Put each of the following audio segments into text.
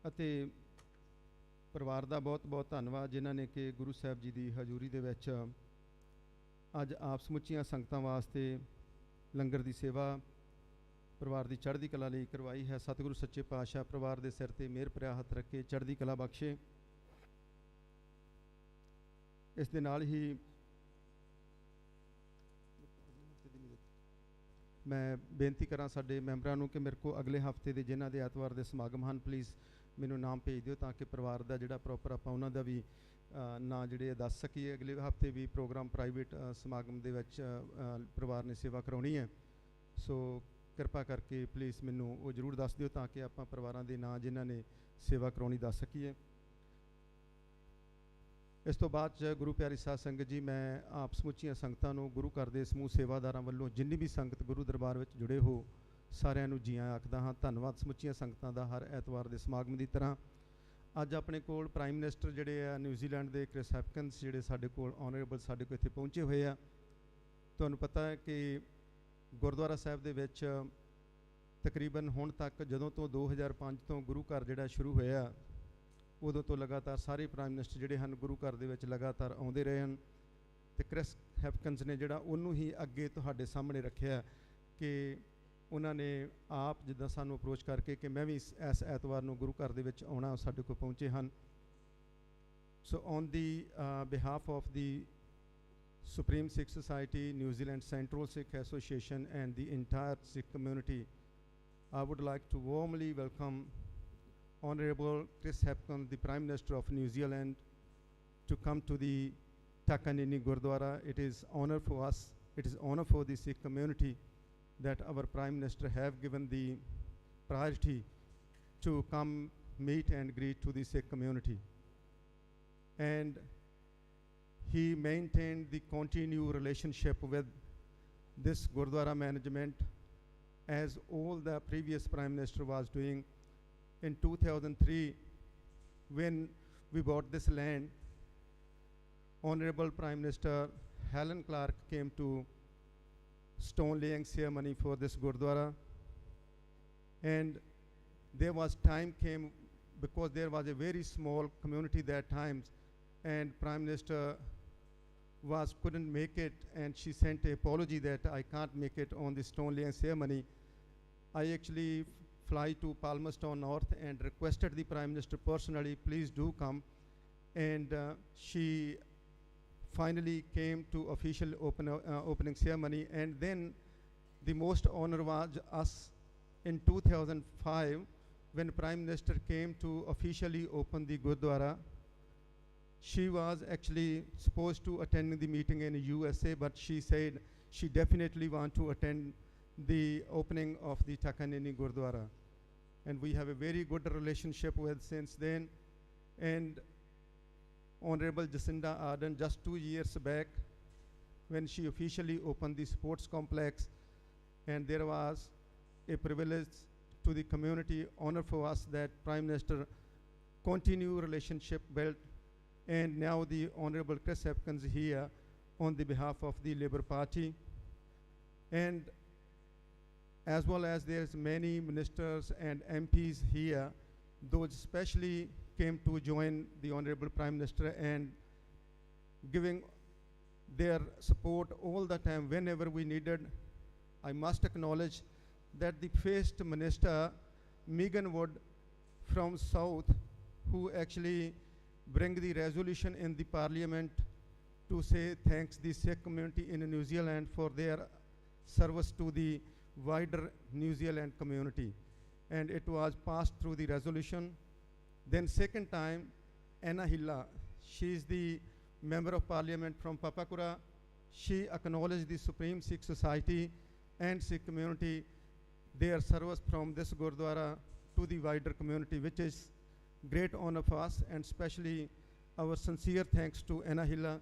ਅਤੇ ਪਰਿਵਾਰ ਦਾ ਬਹੁਤ ਬਹੁਤ ਧੰਨਵਾਦ ਜਿਨ੍ਹਾਂ ਨੇ ਕਿ ਗੁਰੂ ਸਾਹਿਬ ਜੀ ਦੀ ਹਜ਼ੂਰੀ ਦੇ ਵਿੱਚ ਅੱਜ ਆਪ ਸਮੁੱਚੀਆਂ ਸੰਗਤਾਂ ਵਾਸਤੇ ਲੰਗਰ ਦੀ ਸੇਵਾ ਪਰਿਵਾਰ ਦੀ ਚੜ੍ਹਦੀ ਕਲਾ ਲਈ ਕਰਵਾਈ ਹੈ। ਸਤਿਗੁਰੂ ਸੱਚੇ ਪਾਤਸ਼ਾਹ ਪਰਿਵਾਰ ਦੇ ਸਿਰ ਤੇ ਮਿਹਰ ਭਰਿਆ ਹੱਥ ਰੱਖੇ, ਚੜ੍ਹਦੀ ਕਲਾ ਬਖਸ਼ੇ। ਇਸ ਦੇ ਨਾਲ ਹੀ ਮੈਂ ਬੇਨਤੀ ਕਰਾਂ ਸਾਡੇ ਮੈਂਬਰਾਂ ਨੂੰ ਕਿ ਮੇਰੇ ਕੋਲ ਅਗਲੇ ਹਫ਼ਤੇ ਦੇ ਜਿਨ੍ਹਾਂ ਦੇ ਐਤਵਾਰ ਦੇ ਸਮਾਗਮ ਹਨ ਪਲੀਜ਼ ਮੈਨੂੰ ਨਾਮ ਭੇਜ ਦਿਓ ਤਾਂ ਕਿ ਪਰਿਵਾਰ ਦਾ ਜਿਹੜਾ ਪ੍ਰੋਪਰ ਆਪਾਂ ਉਹਨਾਂ ਦਾ ਵੀ ਨਾਂ ਜਿਹੜੇ ਦੱਸ ਸਕੀਏ। ਅਗਲੇ ਹਫ਼ਤੇ ਵੀ ਪ੍ਰੋਗਰਾਮ ਪ੍ਰਾਈਵੇਟ ਸਮਾਗਮ ਦੇ ਵਿੱਚ ਪਰਿਵਾਰ ਨੇ ਸੇਵਾ ਕਰਾਉਣੀ ਹੈ, ਸੋ ਕਿਰਪਾ ਕਰਕੇ ਪਲੀਜ਼ ਮੈਨੂੰ ਉਹ ਜ਼ਰੂਰ ਦੱਸ ਦਿਓ ਤਾਂ ਕਿ ਆਪਾਂ ਪਰਿਵਾਰਾਂ ਦੇ ਨਾਂ ਜਿਨ੍ਹਾਂ ਨੇ ਸੇਵਾ ਕਰਾਉਣੀ ਦੱਸ ਸਕੀਏ। ਇਸ ਤੋਂ ਬਾਅਦ 'ਚ ਗੁਰੂ ਪਿਆਰੀ ਸਾਧ ਸੰਗਤ ਜੀ, ਮੈਂ ਆਪ ਸਮੁੱਚੀਆਂ ਸੰਗਤਾਂ ਨੂੰ ਗੁਰੂ ਘਰ ਦੇ ਸਮੂਹ ਸੇਵਾਦਾਰਾਂ ਵੱਲੋਂ ਜਿੰਨੀ ਵੀ ਸੰਗਤ ਗੁਰੂ ਦਰਬਾਰ ਵਿੱਚ ਜੁੜੇ ਹੋ ਸਾਰਿਆਂ ਨੂੰ ਜੀ ਆਇਆਂ ਆਖਦਾ ਹਾਂ। ਧੰਨਵਾਦ ਸਮੁੱਚੀਆਂ ਸੰਗਤਾਂ ਦਾ ਹਰ ਐਤਵਾਰ ਦੇ ਸਮਾਗਮ ਦੀ ਤਰ੍ਹਾਂ। ਅੱਜ ਆਪਣੇ ਕੋਲ ਪ੍ਰਾਈਮ ਮਿਨਿਸਟਰ ਜਿਹੜੇ ਆ ਨਿਊਜ਼ੀਲੈਂਡ ਦੇ ਕ੍ਰਿਸ ਹੈਪਕਿੰਸ ਜਿਹੜੇ ਸਾਡੇ ਕੋਲ ਆਨਰੇਬਲ ਸਾਡੇ ਕੋਲ ਇੱਥੇ ਪਹੁੰਚੇ ਹੋਏ ਆ। ਤੁਹਾਨੂੰ ਪਤਾ ਹੈ ਕਿ ਗੁਰਦੁਆਰਾ ਸਾਹਿਬ ਦੇ ਵਿੱਚ ਤਕਰੀਬਨ ਹੁਣ ਤੱਕ ਜਦੋਂ ਤੋਂ 2005 ਤੋਂ ਗੁਰੂ ਘਰ ਜਿਹੜਾ ਸ਼ੁਰੂ ਹੋਇਆ ਉਦੋਂ ਤੋਂ ਲਗਾਤਾਰ ਸਾਰੇ ਪ੍ਰਾਈਮ ਮਿਨਿਸਟਰ ਜਿਹੜੇ ਹਨ ਗੁਰੂ ਘਰ ਦੇ ਵਿੱਚ ਲਗਾਤਾਰ ਆਉਂਦੇ ਰਹੇ ਹਨ ਅਤੇ ਕ੍ਰਿਸ ਹੈਪਕਿੰਸ ਨੇ ਜਿਹੜਾ ਉਹਨੂੰ ਹੀ ਅੱਗੇ ਤੁਹਾਡੇ ਸਾਹਮਣੇ ਰੱਖਿਆ ਕਿ ਉਹਨਾਂ ਨੇ ਆਪ ਜਿੱਦਾਂ ਸਾਨੂੰ ਅਪਰੋਚ ਕਰਕੇ ਕਿ ਮੈਂ ਵੀ ਇਸ ਐਤਵਾਰ ਨੂੰ ਗੁਰੂ ਘਰ ਦੇ ਵਿੱਚ ਆਉਣਾ, ਸਾਡੇ ਕੋਲ ਪਹੁੰਚੇ ਹਨ। So on the behalf of the Supreme Sikh Society, New Zealand Central Sikh Association and the entire Sikh community, I would like to warmly welcome Honorable Chris Hepkins, the Prime Minister of New Zealand, to come to the Takanini Gurdwara. It is honor for us, it is honor for the Sikh community that our Prime Minister have given the priority to come meet and greet to the Sikh community. And he maintained the continued relationship with this Gurdwara management as all the previous Prime Minister was doing. In 2003, when we bought this land, Honorable Prime Minister Helen Clark came to stone laying ceremony for this Gurdwara, and there was time came because there was a very small community that times, and Prime Minister couldn't make it, and she sent an apology that I can't make it on the stone laying ceremony. I actually fly to Palmerston North and requested the Prime Minister personally, please do come, and she finally came to official opening ceremony. And then the most honor was us in 2005 when Prime Minister came to officially open the Gurdwara. She was actually supposed to attend the meeting in USA, but she said she definitely want to attend the opening of the Takanini Gurdwara. And we have a very good relationship with since then. And Honorable Jacinda Ardern, just 2 years back, when she officially opened the sports complex, and there was a privilege to the community, honor for us that Prime Minister continue relationship built. And now the Honorable Chris Hepkins here on the behalf of the Labour Party, and as well as there's many ministers and MPs here, those especially came to join the Honorable Prime Minister and giving their support all the time whenever we needed. I must acknowledge that the first minister, Megan Wood from South, who actually bring the resolution in the parliament to say thanks the Sikh community in New Zealand for their service to the wider New Zealand community, and it was passed through the resolution. Then second time, Anna Hilla, she is the member of parliament from Papakura. She acknowledged the Supreme Sikh Society and Sikh community, their service from this Gurdwara to the wider community, which is great honor for us, and especially our sincere thanks to Anna Hilla.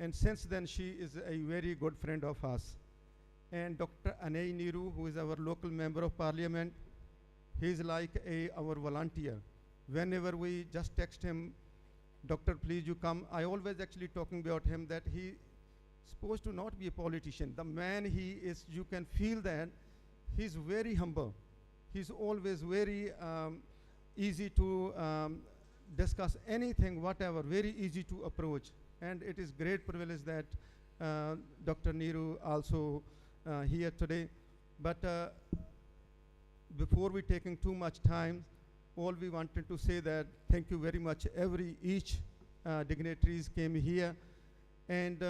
And since then she is a very good friend of us. And Dr. Anay Neeru, who is our local member of parliament, he is like our volunteer. Whenever we just text him, Doctor, please you come, I always actually talking about him that he supposed to not be a politician. The man he is, you can feel that he's very humble. He's always very easy to discuss anything, whatever, very easy to approach. And it is great privilege that Dr. Neeru also here today. But before we taking too much time, all we wanted to say that thank you very much. Each dignitaries came here, and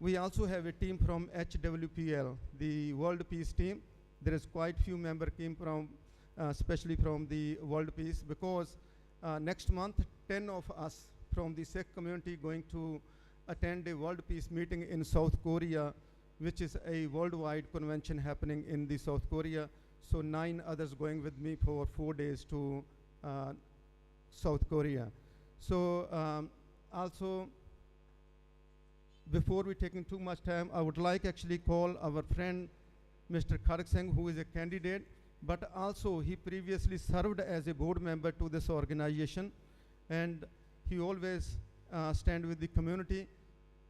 we also have a team from HWPL, the World Peace team. There is quite few members came from, especially from the World Peace, because next month 10 of us from the Sikh community going to attend a World Peace meeting in South Korea, which is a worldwide convention happening in the South Korea. So 9 others going with me for 4 days to South Korea. So also, before we taking too much time, I would like actually call our friend Mr. Khark Singh, who is a candidate, but also he previously served as a board member to this organization, and he always stand with the community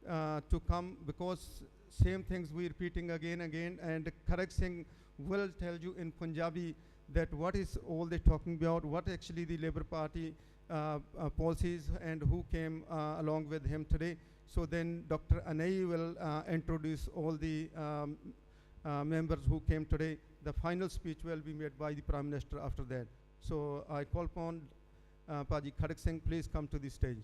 to come, because same things we repeating again and again, and Khark Singh will tell you in Punjabi that what is all they talking about, what actually the Labour Party policies, and who came along with him today. So then Dr. Anai will introduce all the members who came today. The final speech will be made by the Prime Minister after that. So I call upon Paji Khark Singh, please come to the stage.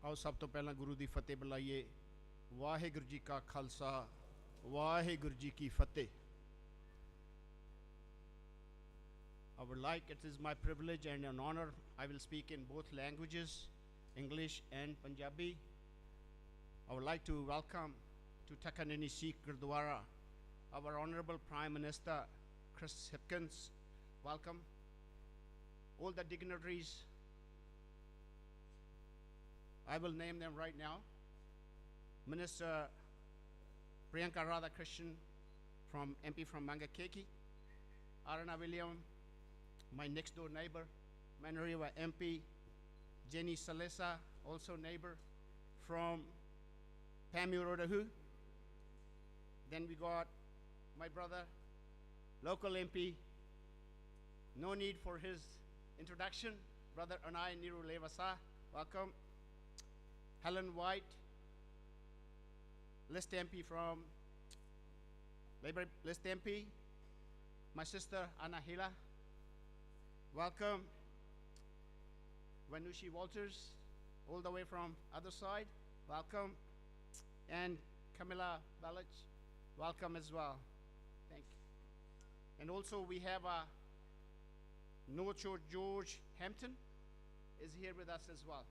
आओ सब तो पहला गुरु दी फतेह बुलाइए। वाहिगुरु जी का खालसा, वाहिगुरु जी की फतेह। I would like, it is my privilege and an honor, I will speak in both languages, English and Punjabi. I would like to welcome to Takanini Sikh Gurdwara our Honorable Prime Minister Chris Hipkins. Welcome. All the dignitaries, I will name them right now. Minister Priyanka Radhakrishnan, from MP from Mangakeki. Arana William, my next door neighbor. Manariva MP. Jenny Salesa, also neighbor from Pamurodahu. Then we got my brother, local MP. No need for his introduction. Brother Anai Niru Levasa, welcome. Helen White, list MP from Labour list MP. My sister Anna Hila, welcome. Vanushi Walters, all the way from other side, welcome. And Camilla Balich, welcome as well. Thank you. And also we have Nocho George Hampton is here with us as well.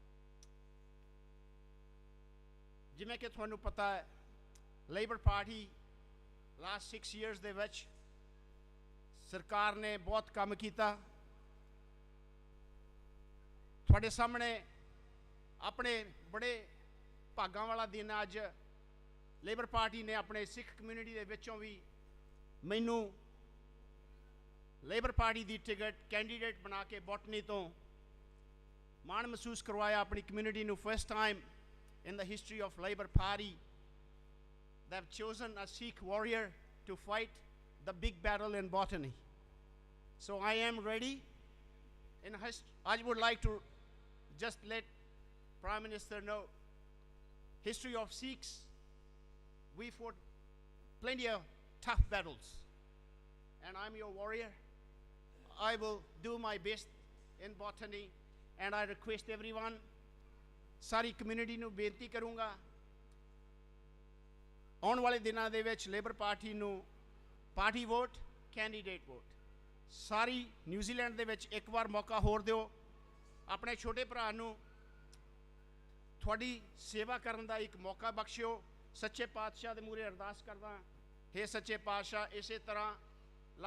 ਜਿਵੇਂ ਕਿ ਤੁਹਾਨੂੰ ਪਤਾ ਹੈ, labour party last 6 years ਦੇ ਵਿੱਚ ਸਰਕਾਰ ਨੇ ਬਹੁਤ ਕੰਮ ਕੀਤਾ। ਤੁਹਾਡੇ ਸਾਹਮਣੇ ਆਪਣੇ ਬੜੇ ਭਾਗਾਂ ਵਾਲਾ ਦਿਨ ਅੱਜ ਲੇਬਰ ਪਾਰਟੀ ਨੇ ਆਪਣੇ ਸਿੱਖ ਕਮਿਊਨਿਟੀ ਦੇ ਵਿੱਚੋਂ ਵੀ ਮੈਨੂੰ ਲੇਬਰ ਪਾਰਟੀ ਦੀ ਟਿਕਟ ਕੈਂਡੀਡੇਟ ਬਣਾ ਕੇ ਬੋਟਨੀ ਤੋਂ ਮਾਣ ਮਹਿਸੂਸ ਕਰਵਾਇਆ ਆਪਣੀ ਕਮਿਊਨਿਟੀ ਨੂੰ। First time in the history of Labour Party, they have chosen a Sikh warrior to fight the big battle in botany. So I am ready. I would like to just let Prime Minister know, history of Sikhs, we fought plenty of tough battles. And I'm your warrior. I will do my best in botany, and I request everyone, sorry community ਨੂੰ ਬੇਨਤੀ ਕਰੂੰਗਾ, ਆਉਣ ਵਾਲੇ ਦਿਨਾਂ ਦੇ ਵਿੱਚ labour party ਨੂੰ party vote, candidate vote, ਸਾਰੀ New Zealand ਦੇ ਵਿੱਚ ਇੱਕ ਵਾਰ ਮੌਕਾ ਹੋਰ ਦਿਓ। ਆਪਣੇ ਛੋਟੇ ਭਰਾ ਨੂੰ ਤੁਹਾਡੀ ਸੇਵਾ ਕਰਨ ਦਾ ਇੱਕ ਮੌਕਾ ਬਖਸ਼ਿਓ। ਸੱਚੇ ਪਾਤਸ਼ਾਹ ਦੇ ਮੂਹਰੇ ਅਰਦਾਸ ਕਰਦਾ, ਹੇ ਸੱਚੇ ਪਾਤਸ਼ਾਹ, ਇਸੇ ਤਰ੍ਹਾਂ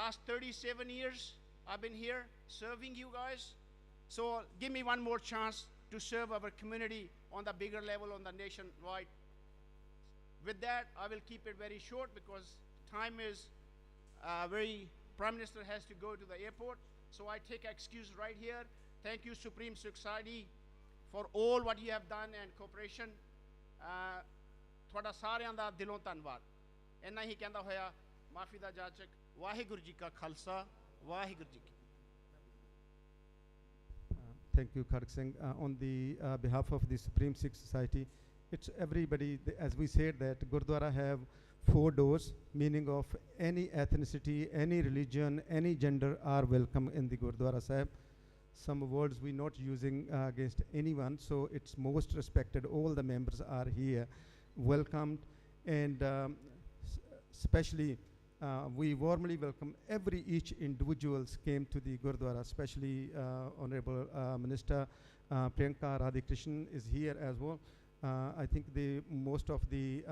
last 37 years I've been here serving you guys, so give me one more chance to serve our community on the bigger level, on the nationwide. With that, I will keep it very short because time is Prime Minister has to go to the airport, so I take excuse right here. Thank you, Supreme Society, for all what you have done and cooperation. ਤੁਹਾਡਾ ਸਾਰਿਆਂ ਦਾ ਦਿਲੋਂ ਧੰਨਵਾਦ। ਇੰਨਾ ਹੀ ਕਹਿੰਦਾ ਹੋਇਆ ਮਾਫੀ ਦਾ ਜਾਚਕ। ਵਾਹਿਗੁਰੂ ਜੀ ਕਾ ਖਾਲਸਾ, ਵਾਹਿਗੁਰੂ ਜੀ ਕੀ। Thank you, Khark Singh. On the behalf of the Supreme Sikh Society, it's everybody, as we said, that Gurdwara have 4 doors, meaning of any ethnicity, any religion, any gender are welcome in the Gurdwara Sahib. Some words we're not using against anyone, so it's most respected. All the members are here, welcomed, and especially we warmly welcome each individuals came to the Gurdwara, especially Honorable Minister Priyanka Radhikrishnan is here as well. I think most of the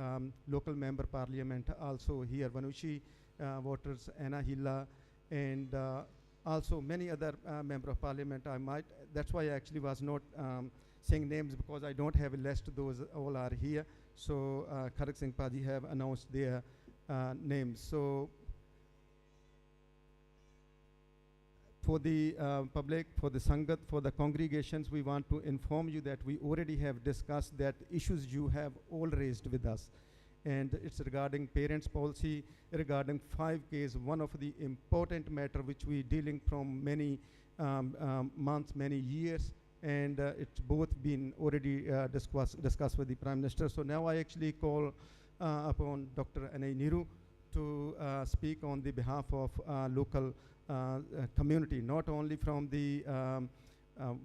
local member parliament also here, Vanushi voters, Anna Hilla, and also many other member of parliament. That's why I actually was not saying names, because I don't have a list. Those all are here. So Khark Singh Padi have announced their names. So for the public, for the Sangat, for the congregations, we want to inform you that we already have discussed that issues you have all raised with us. And it's regarding parents' policy, regarding 5Ks, one of the important matter which we dealing from many months, many years, and it's both been already discussed with the Prime Minister. So now I actually call upon Dr. Anay Niru to speak on the behalf of local community, not only from the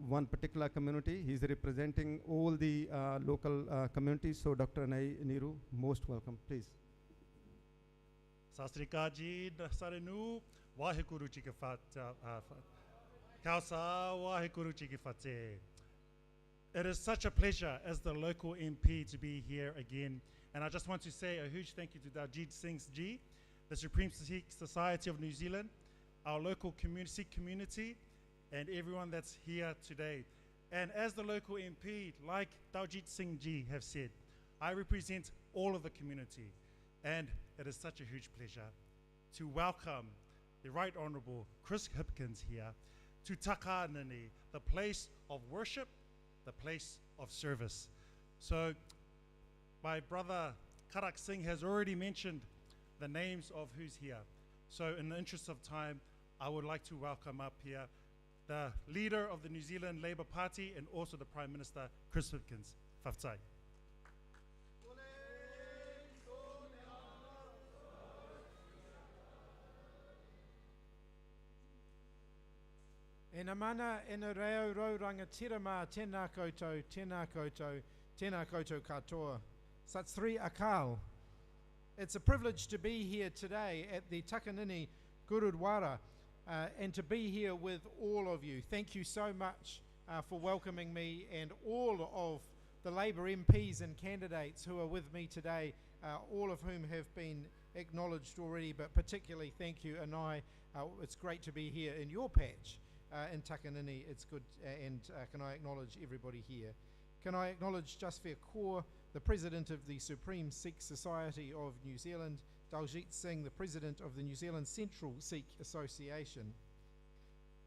one particular community. He's representing all the local communities. So Dr. Anay Niru, most welcome, please. Sasrika ji, Sarenu, Waheguru ji ki Khalsa, Waheguru ji ki Fateh. It is such a pleasure as the local MP to be here again. And I just want to say a huge thank you to Daljeet Singh ji, the Supreme Sikh Society of New Zealand, our local Sikh community, and everyone that's here today. And as the local MP, like Daljeet Singh ji have said, I represent all of the community. And it is such a huge pleasure to welcome the Right Honourable Chris Hipkins here to Takanini, the place of worship, the place of service. So my brother Khark Singh has already mentioned the names of who's here. So in the interest of time, I would like to welcome up here the leader of the New Zealand Labour Party and also the Prime Minister, Chris Hipkins. Faftai. E na mana e na reo rau rangatira mā tēnā koutou, tēnā koutou, tēnā koutou katoa. Satsri akal. It's a privilege to be here today at the Takanini Gurudwara and to be here with all of you. Thank you so much for welcoming me and all of the Labour MPs and candidates who are with me today, all of whom have been acknowledged already, but particularly thank you, Anai. It's great to be here in your patch in Takanini. It's good, and can I acknowledge everybody here? Can I acknowledge Jasvir Kaur, the President of the Supreme Sikh Society of New Zealand, Daljeet Singh, the President of the New Zealand Central Sikh Association.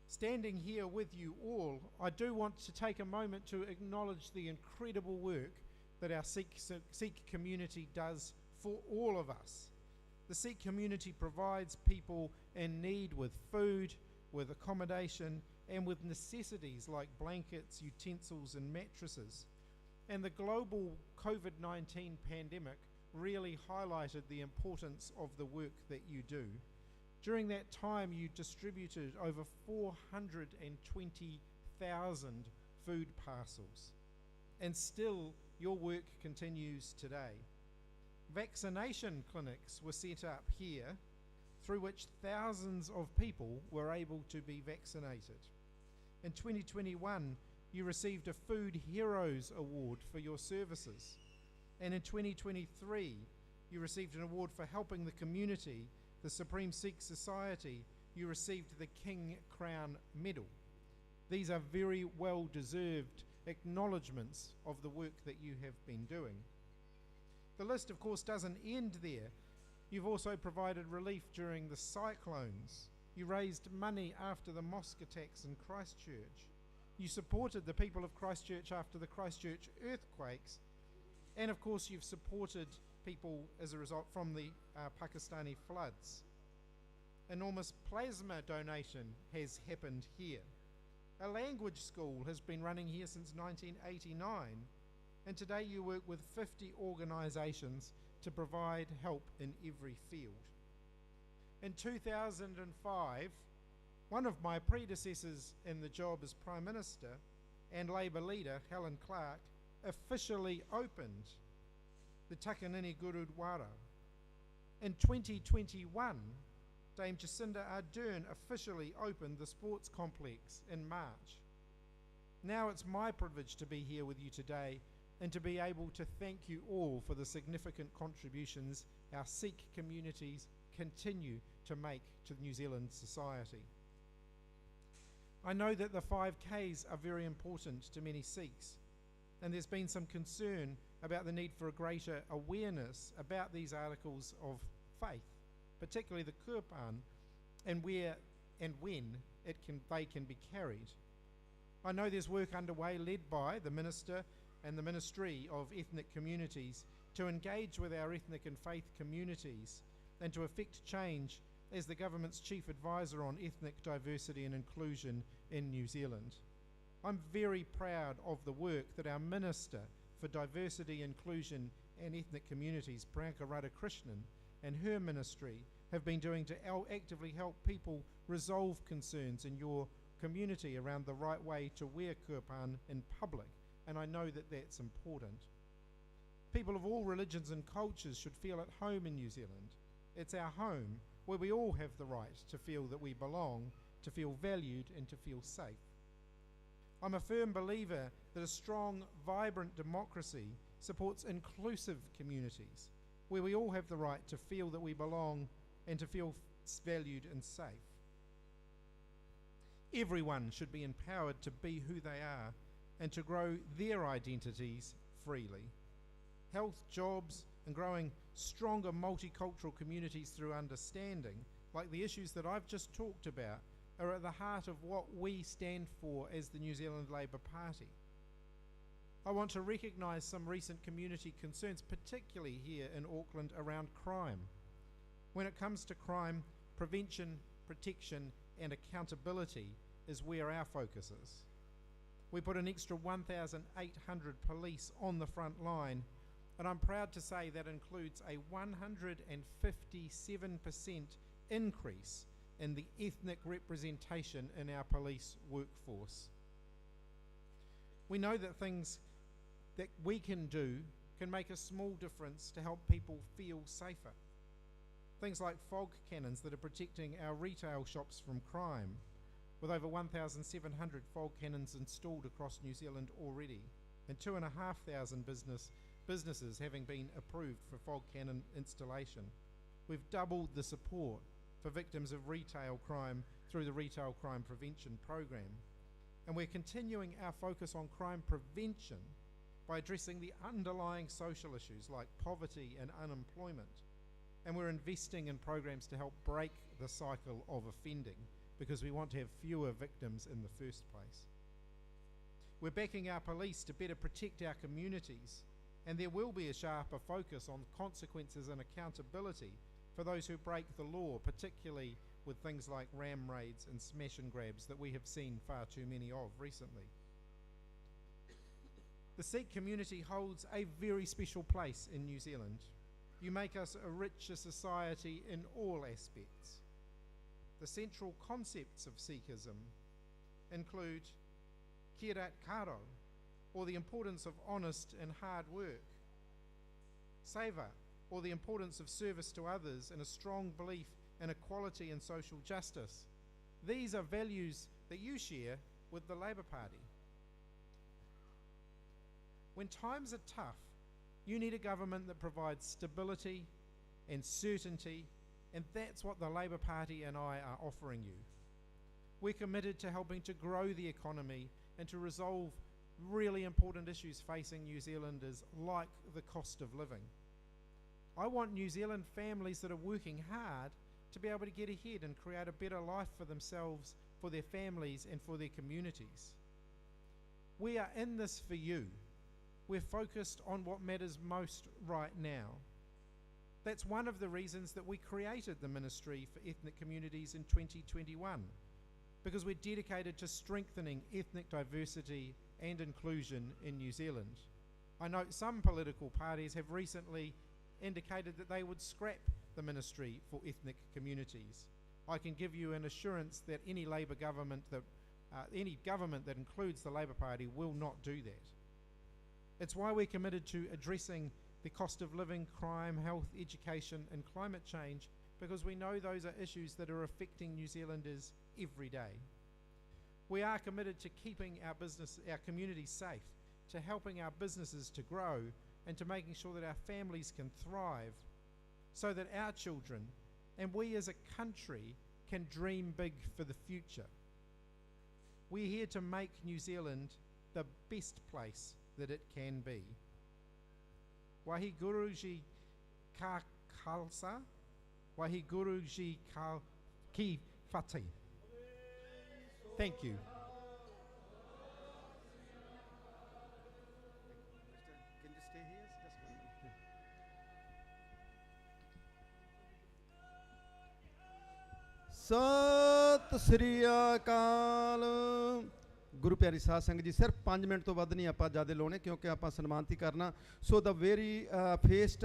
Standing here with you all, I do want to take a moment to acknowledge the incredible work that our Sikh community does for all of us. The Sikh community provides people in need with food, with accommodation, and with necessities like blankets, utensils, and mattresses. And the global COVID-19 pandemic really highlighted the importance of the work that you do. During that time, you distributed over 420,000 food parcels. And still, your work continues today. Vaccination clinics were set up here, through which thousands of people were able to be vaccinated. In 2021, you received a Food Heroes Award for your services. And in 2023, you received an award for helping the community, the Supreme Sikh Society. You received the King Crown Medal. These are very well-deserved acknowledgements of the work that you have been doing. The list, of course, doesn't end there. You've also provided relief during the cyclones. You raised money after the mosque attacks in Christchurch. You supported the people of Christchurch after the Christchurch earthquakes. And of course, you've supported people as a result from the Pakistani floods. Enormous plasma donation has happened here. A language school has been running here since 1989, and today you work with 50 organisations to provide help in every field. In 2005, one of my predecessors in the job as Prime Minister and Labour leader, Helen Clark, officially opened the Takanini Gurudwara. In 2021, Dame Jacinda Ardern officially opened the sports complex in March. Now it's my privilege to be here with you today and to be able to thank you all for the significant contributions our Sikh communities continue to make to New Zealand society. I know that the 5Ks are very important to many Sikhs, and there's been some concern about the need for a greater awareness about these articles of faith, particularly the kirtan, and where and when they can be carried. I know there's work underway led by the Minister and the Ministry of Ethnic Communities to engage with our ethnic and faith communities and to effect change as the government's chief advisor on ethnic diversity and inclusion in New Zealand. I'm very proud of the work that our Minister for Diversity, Inclusion and Ethnic Communities, Priyanka Radhakrishnan, and her ministry have been doing to actively help people resolve concerns in your community around the right way to wear kirpan in public, and I know that that's important. People of all religions and cultures should feel at home in New Zealand. It's our home where we all have the right to feel that we belong, to feel valued and to feel safe. I'm a firm believer that a strong, vibrant democracy supports inclusive communities where we all have the right to feel that we belong and to feel valued and safe. Everyone should be empowered to be who they are and to grow their identities freely. Health, jobs, and growing stronger multicultural communities through understanding, like the issues that I've just talked about, are at the heart of what we stand for as the New Zealand Labour Party. I want to recognise some recent community concerns, particularly here in Auckland, around crime. When it comes to crime, prevention, protection and accountability is where our focus is. We put an extra 1,800 police on the front line, and I'm proud to say that includes a 157% increase in the ethnic representation in our police workforce. We know that things that we can do can make a small difference to help people feel safer. Things like fog cannons that are protecting our retail shops from crime, with over 1,700 fog cannons installed across New Zealand already, and 2,500 businesses having been approved for fog cannon installation. We've doubled the support for victims of retail crime through the Retail Crime Prevention Program. And we're continuing our focus on crime prevention by addressing the underlying social issues like poverty and unemployment. And we're investing in programs to help break the cycle of offending, because we want to have fewer victims in the first place. We're backing our police to better protect our communities, and there will be a sharper focus on consequences and accountability for those who break the law, particularly with things like ram raids and smash and grabs that we have seen far too many of recently. The Sikh community holds a very special place in New Zealand. You make us a richer society in all aspects. The central concepts of Sikhism include kirat karo, or the importance of honest and hard work, seva, or the importance of service to others, and a strong belief in equality and social justice. These are values that you share with the Labour Party. When times are tough, you need a government that provides stability and certainty, and that's what the Labour Party and I are offering you. We're committed to helping to grow the economy and to resolve really important issues facing New Zealanders, like the cost of living. I want New Zealand families that are working hard to be able to get ahead and create a better life for themselves, for their families, and for their communities. We are in this for you. We're focused on what matters most right now. That's one of the reasons that we created the Ministry for Ethnic Communities in 2021, because we're dedicated to strengthening ethnic diversity and inclusion in New Zealand. I know some political parties have recently indicated that they would scrap the Ministry for Ethnic Communities. I can give you an assurance that any Labour government any government that includes the Labour Party will not do that. It's why we're committed to addressing the cost of living, crime, health, education, and climate change, because we know those are issues that are affecting New Zealanders every day. We are committed to keeping our communities safe, to helping our businesses to grow, and to making sure that our families can thrive, so that our children and we as a country can dream big for the future. We're here to make New Zealand the best place that it can be. Waheguru ji ka khalsa, Waheguru ji ki whātai. Thank you. Can you stay here? Just 1 minute. Sat Sri ਅਕਾਲ। ਗੁਰੂ ਪਿਆਰੀ ਸਾਧ ਸੰਗਤ ਜੀ, ਸਿਰਫ 5 minute ਤੋਂ ਵੱਧ ਨਹੀਂ ਆਪਾਂ ਜ਼ਿਆਦਾ ਲਾਉਣੇ, ਕਿਉਂਕਿ ਆਪਾਂ ਸਨਮਾਨਿਤ ਹੀ ਕਰਨਾ। So the very first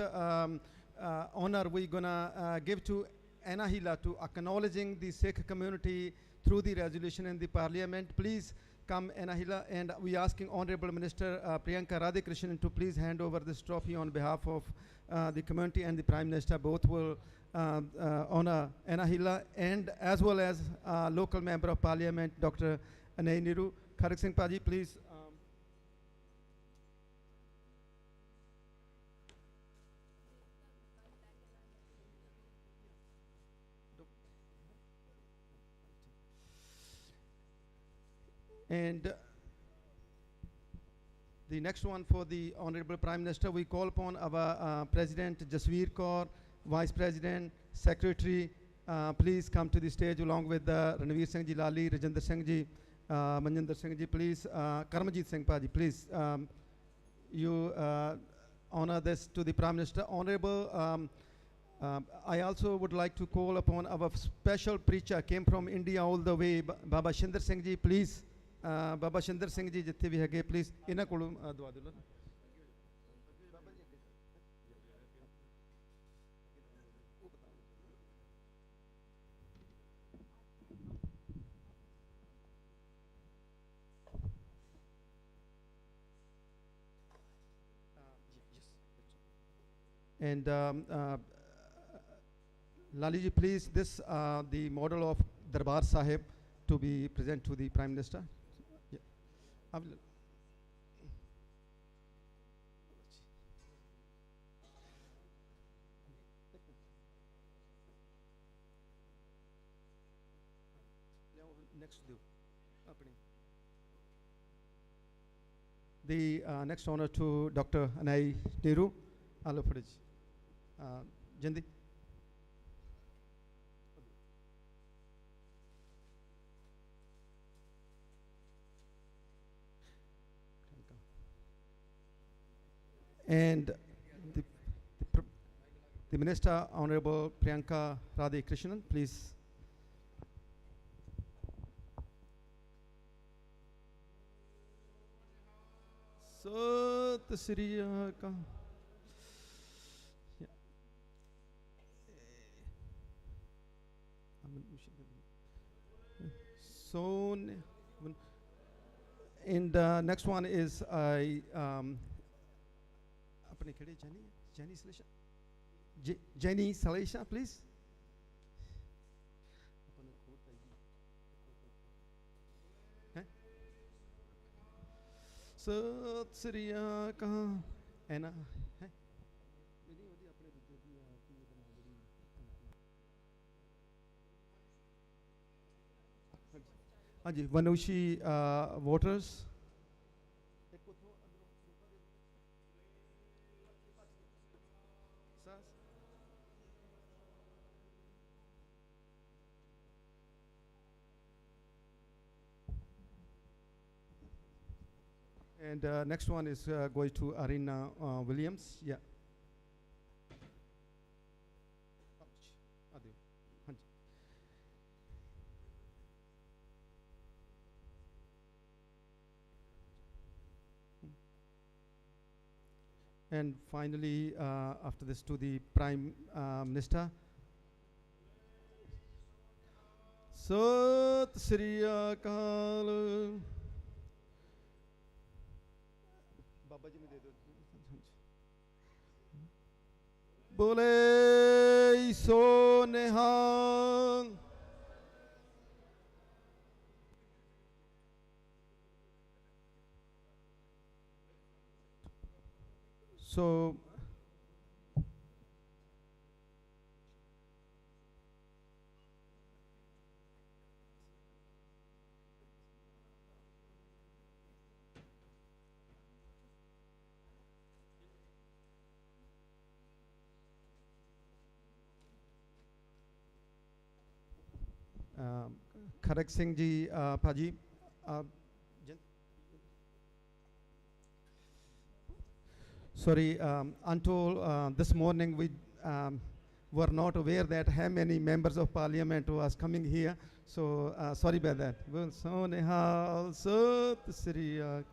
honor we gonna give to Anahila to acknowledging the Sikh community through the resolution in the parliament. Please come, Anahila, and we asking Honorable Minister Priyanka Radhakrishnan to please hand over this trophy on behalf of the community, and the Prime Minister both will honor Anahila, and as well as local member of parliament Dr. Anay Niru. Kharak Singh Paji, please. And the next one for the Honorable Prime Minister, we call upon our President Jasveer Kaur, Vice President, Secretary, please come to the stage along with Ranveer Singh Ji Lali, Rajinder Singh Ji, Manjinder Singh Ji, please. Karmajit Singh Paji, please. You honor this to the Prime Minister. Honorable, I also would like to call upon our special preacher, came from India all the way, Baba Shinder Singh Ji, please. Baba Shinder Singh Ji, ਜਿੱਥੇ ਵੀ ਹੈਗੇ, please. ਇਹਨਾਂ ਕੋਲੋਂ ਦੁਆ ਦਿਓ। And Lali ji, please, this the model of Darbar Sahib to be present to the Prime Minister. Yeah. Next, the next honor to Dr. Anay Niru. Hello, Fridge. Jindi. And the Minister, Honorable Priyanka Radhakrishnan, please. Sat Sri Akal. So, and next one is Jenny Salesha, please. Sat Sri Akal. And Vanushi voters. And next one is going to Arina Williams. Yeah. And finally, after this, to the Prime Minister. Sat Sri Akal. Baba ji ne de do. Bole so nehang. So Kharak Singh ji, Paji. Sorry, until this morning we were not aware that how many members of parliament was coming here. So sorry about that. Well, so Nihal, Sat Sri Akal.